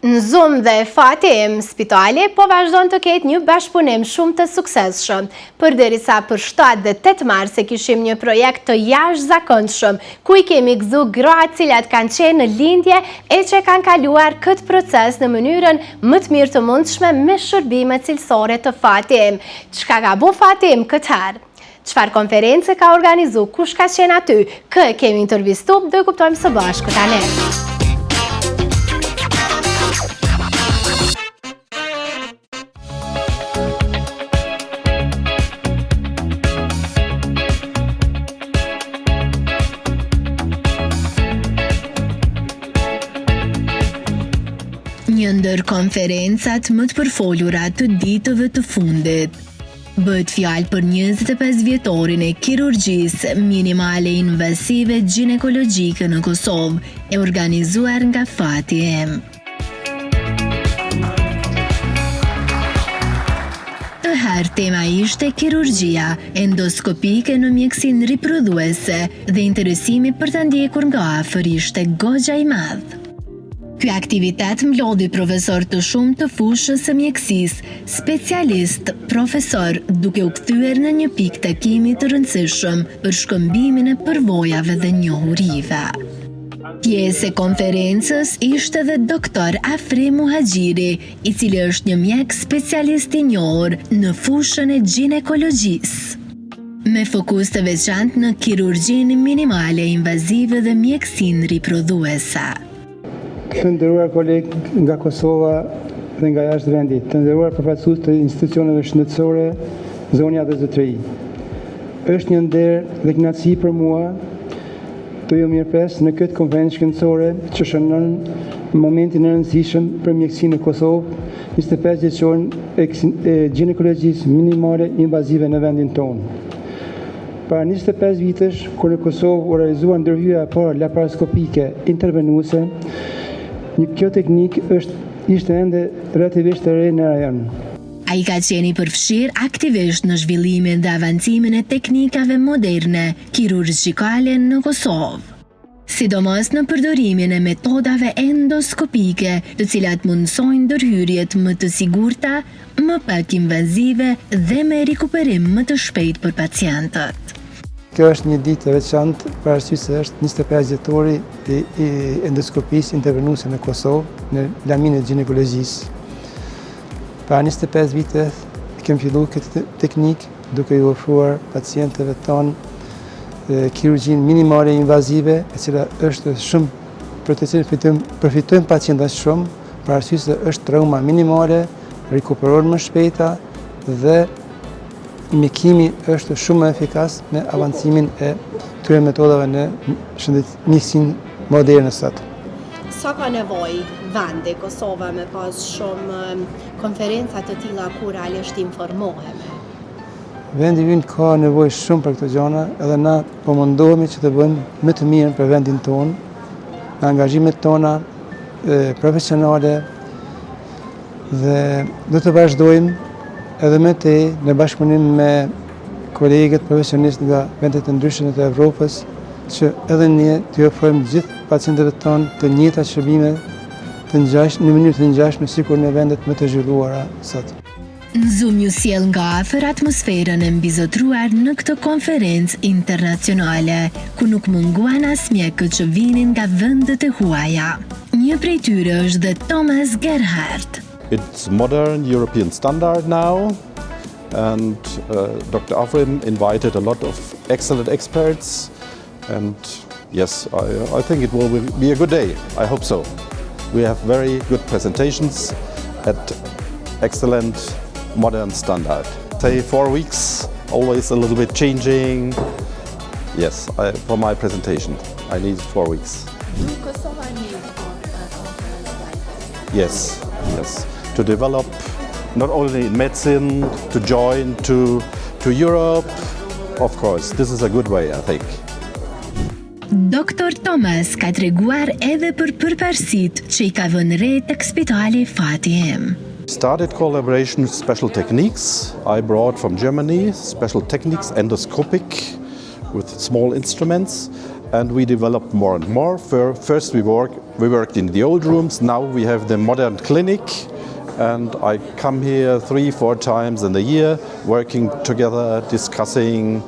Në Zum dhe Fatim, spitali po vazhdon të ketë një bashkëpunim shumë të suksesshëm. Përderisa për 7 dhe 8 mars e kishim një projekt të jashtëzakonshëm, ku i kemi gëzu gratë cilat kanë qenë në lindje e që kanë kaluar këtë proces në mënyrën më të mirë të mundshme me shërbime cilësore të Fatim. Çka ka bu Fatim këtë herë? Çfarë konferencë ka organizu, kush ka qenë aty? Kë kemi intervistu, do e kuptojmë së bashku tani. Një ndër konferencat më të përfolura të ditëve të fundit. Bëhet fjalë për 25 vjetorin e kirurgjisë minimale invasive ginekologjike në Kosovë, e organizuar nga Fatim. Të herë tema ishte kirurgjia endoskopike në mjekësinë riprodhuese dhe interesimi për ta ndjekur nga afër ishte goxha i madh. Ky aktivitet mlodhi profesor të shumë të fushës së mjekësisë, specialist, profesor, duke u kthyer në një pikë takimi të rëndësishëm për shkëmbimin e përvojave dhe njohurive. Pjesë e konferencës ishte dhe doktor Afri Muhaxhiri, i cili është një mjek specialist i njohur në fushën e ginekologjisë, me fokus të veçantë në kirurgjinë minimale invazive dhe mjekësinë riprodhuese. Të nderuar kolegë nga Kosova dhe nga jashtë vendit, të nderuar përfaqësues të institucioneve shëndetësore, zonja dhe zotëri. Është një nder dhe kënaqësi për mua të ju mirëpres në këtë konferencë shkencore që shënon momentin e rëndësishëm për mjekësinë në Kosovë, 25 vjeçorin e ginekologjisë minimale invazive në vendin tonë. Para 25 vitesh, kur në Kosovë u realizua ndërhyrja e parë laparoskopike intervenuese, kjo teknikë ishte ende relativisht e re në rajon. Ai ka qenë i përfshirë aktivisht në zhvillimin dhe avancimin e teknikave moderne kirurgjikale në Kosovë, sidomos në përdorimin e metodave endoskopike, të cilat mundësojnë ndërhyrjet më të sigurta, më pak invazive dhe me rikuperim më të shpejt për pacientët. Kjo është një ditë e veçantë për arsye se është 25 vjetori i endoskopisë intervenuese në Kosovë, në laminë e ginekologjisë. Para 25 vite kemi filluar këtë teknikë duke i ofruar pacientëve tonë kirurgjinë minimale invazive, e cila është shumë për të cilën përfitojnë pacientët shumë, për arsye se është trauma minimale, rikuperon më shpejta dhe mjekimi është shumë më efikas me avancimin e këtyre metodave në mjekësinë moderne sot. Sa ka nevojë vendi Kosova me pas shumë konferenca të tilla ku realisht informohemi? Vendi ynë ka nevojë shumë për këto gjëra, edhe na po mundohemi që të bëjmë më të mirën për vendin tonë, me angazhimet tona profesionale, dhe do të vazhdojmë edhe me te në bashkëpunim me kolegët profesionistë nga vendet të ndryshme të Evropës, që edhe ne të ofrojmë gjithë pacientëve tonë të njëjta shërbime në mënyrë të ngjashme sikur në vendet më të zhvilluara sot. Në Zum ju sjell nga afër atmosferën e mbizotruar në këtë konferencë internacionale, ku nuk munguan as mjekët që vinin nga vendet e huaja. Një prej tyre është dhe Thomas Gerhardt. It's modern European standard now, and Dr. Afrim invited a lot of excellent experts, and yes, I think it will be a good day. I hope so. We have very good presentations at excellent modern standard. Say 4 weeks, always a little bit changing. Yes, for my presentation, I need 4 weeks. Kosovo needs a conference like this. Yes. To develop not only in medicine, to join to Europe, of course, this is a good way, I think. Dr. Thomas ka treguar edhe për përparësitë që I ka vënë re tek Spitali Fatim. Started collaboration with Special Techniques. I brought from Germany Special Techniques endoscopic with small instruments, and we developed more and more. First we work We worked in the old rooms, now we have the modern clinic, and I come here 3-4 times in the year, working together, discussing,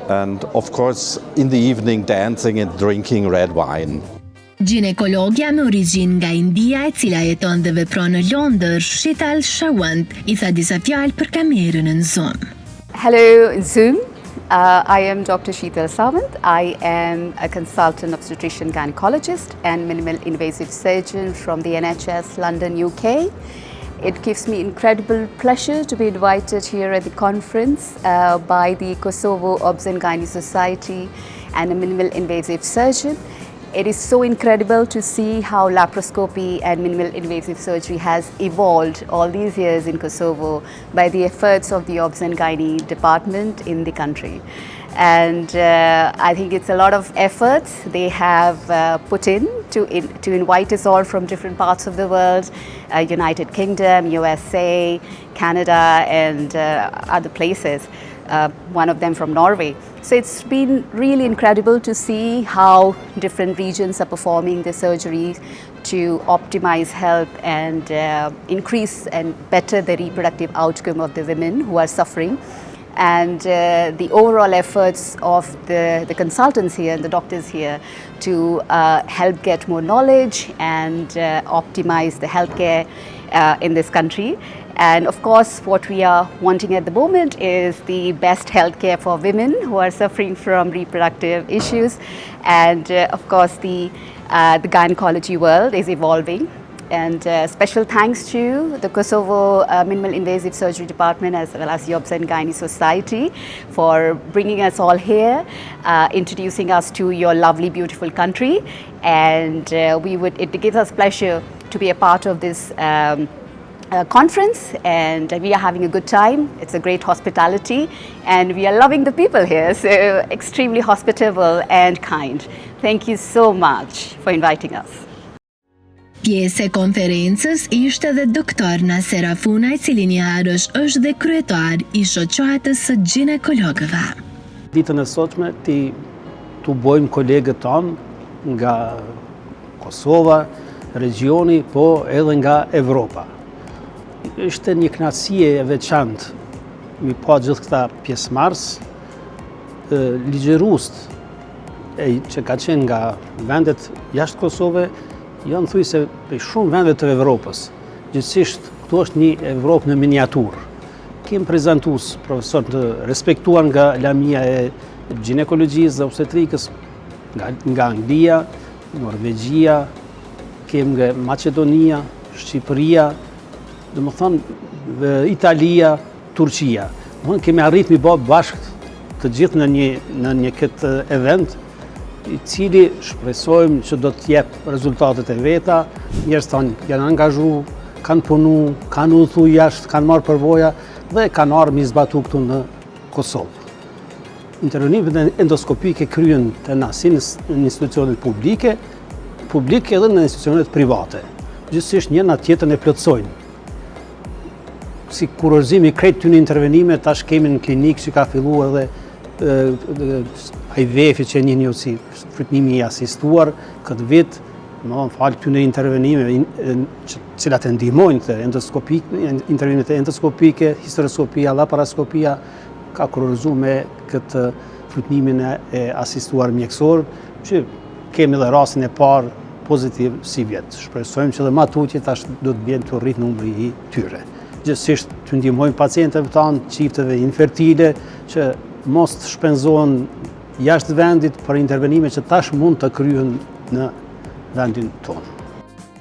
and of course in the evening dancing and drinking red wine. Ginekologja me origjinë nga India e cila jeton dhe vepron në Londër, Sheetal Sawant, I tha disa fjalë për kamerën në Zoom. Hello, Zoom. I am Dr. Sheetal Sawant. I am a consultant obstetrician gynecologist and minimal invasive surgeon from the NHS London, UK. It gives me incredible pleasure to be invited here at the conference by the Kosovo Obs and Gynae Society and a minimal invasive surgeon. It is so incredible to see how laparoscopy and minimal invasive surgery has evolved all these years in Kosovo by the efforts of the Obs and Gynae department in the country. And I think it's a lot of efforts they have put in to invite us all from different parts of the world, United Kingdom, USA, Canada, and other places. One of them from Norway. So it's been really incredible to see how different regions are performing the surgeries to optimize health and increase and better the reproductive outcome of the women who are suffering. And the overall efforts of the consultants here and the doctors here to help get more knowledge and optimize the healthcare in this country. And of course, what we are wanting at the moment is the best healthcare for women who are suffering from reproductive issues. And of course, the gynecology world is evolving. And special thanks to the Kosovo Minimal Invasive Surgery Department as well as the Obs and Gynae Society for bringing us all here, introducing us to your lovely, beautiful country. And it gives us pleasure to be a part of this conference, and we are having a good time. It's a great hospitality and we are loving the people here, so extremely hospitable and kind. Thank you so much for inviting us. Pjesë e konferencës ishte dhe doktor Nasera Funaj, I cili njëherësh është dhe kryetar I shoqatës së ginekologëve. Ditën e sotme tu bojmë kolegët tonë nga Kosova, regioni, po edhe nga Evropa. Ishte një kënaqësi e veçantë mi pa gjithë këta pjesëmarrës, ligjërues që ka qenë nga vendet jashtë Kosove, janë thujse prej shumë vende të Evropës. Gjithsesi këtu është një Evropë në miniaturë. Kemi prezantues profesor të respektuar nga Lamia e ginekologjisë dhe obstetrikës, nga Anglia, Norvegjia, kemi nga Maqedonia, Shqipëria, Italia, Turqia. Kemi arrit mi bë bashkë të gjithë në një këtë event, I cili shpresojmë që do të jep rezultatet e veta. Njerëzit tonë janë angazhu, kanë punu, kanë udhëtu jashtë, kanë marrë përvoja dhe kanë ardhur mi zbatu këtu në Kosovë. Intervenimet endoskopike kryen të na si në institucionet publike edhe në institucionet private. Gjithsesi njëna tjetrën e plotësojnë. Si kurorëzimi krejt këtyre intervenime, tash kemi në klinikë që ka filluar edhe IVF që njënjë si frytnimi I asistuar këtë vit, falë këtyre intervenime cilat e ndihmojnë të intervenimet endoskopike, histeroskopia, laparaskopia, ka kurorëzu me këtë frytnimin e asistuar mjekësor, që kemi dhe rastin e parë pozitiv si vjetë. Shpresojmë që dhe ma tutje tash do të bjenë të rritë numri I tyre. Gjithsesi të ndihmojmë pacientëve tanë, çifteve infertile, që mos të shpenzohen jashtë vendit për intervenime që tash mund të kryen në vendin tonë.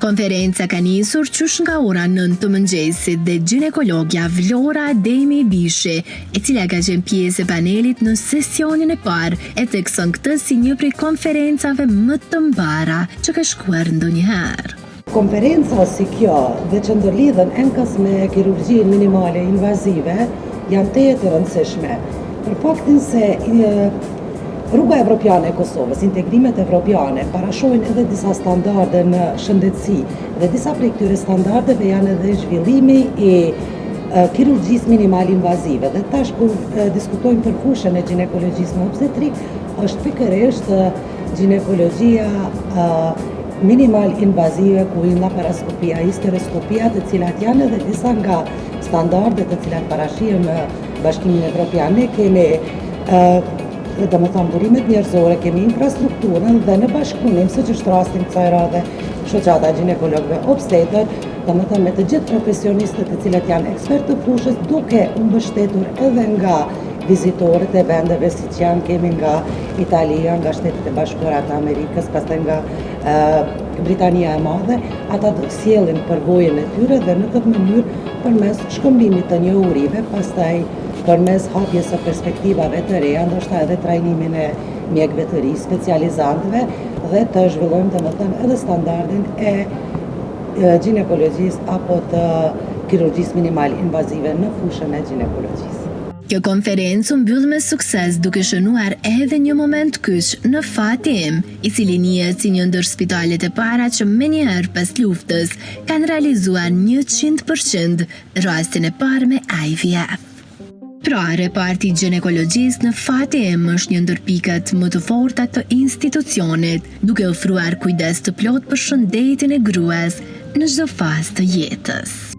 Konferenca ka nisur qysh nga ora 9 të mëngjesit dhe ginekologja Vlora Demi Bishi, e cila ka qenë pjesë e panelit në sesionin e parë, e thekson këtë si një prej konferencave më të mbara që ka shkuar ndonjëherë. Konferenca si kjo dhe që ndërlidhen enkas me kirurgjinë minimale invazive janë të rëndësishme. Për faktin se rruga evropiane e Kosovës, integrimet evropiane, parashojnë edhe disa standarde në shëndetësi dhe disa prej këtyre standardeve janë edhe zhvillimi I kirurgjisë minimal invazive. Dhe tash kur diskutojmë për fushën e ginekologjisë në obstetrik, është pikërisht ginekologjia minimal invazive ku i laparoskopia, histeroskopia, të cilat janë edhe disa nga standardet të cilat parashihen në Bashkimin Evropian. Ne kemi burimet njerëzore, kemi infrastrukturën dhe në bashkëpunim, siç është rasti në kësaj radhe, shoqata e ginekologëve obstetër, me të gjithë profesionistët të cilët janë ekspertë të fushës, duke u mbështetur edhe nga vizitorët e vendeve siç janë, kemi nga Italia, nga Shtetet e Bashkuara të Amerikës, pastaj nga Britania e Madhe, ata sjellin përvojën e tyre dhe në këtë mënyrë përmes shkëmbimit të njohurive, pastaj përmes hapjes së perspektivave të reja, ndoshta edhe trajnimin e mjekëve të ri, specializantëve dhe të zhvillojmë edhe standardin e ginekologjisë apo të kirurgjisë minimal invazive në fushën e ginekologjisë. Kjo konferencë u mbyll me sukses duke shënuar edhe një moment kyç në Fatim, i cili njihet si një ndër spitalet e para që menjëherë pas luftës kanë realizuar 100% rastin e parë me IVF. Pra, reparti ginekologjisë në Fatim është një ndër pikat më të forta të institucionit, duke ofruar kujdes të plot për shëndetin e gruas në çdo fazë të jetës.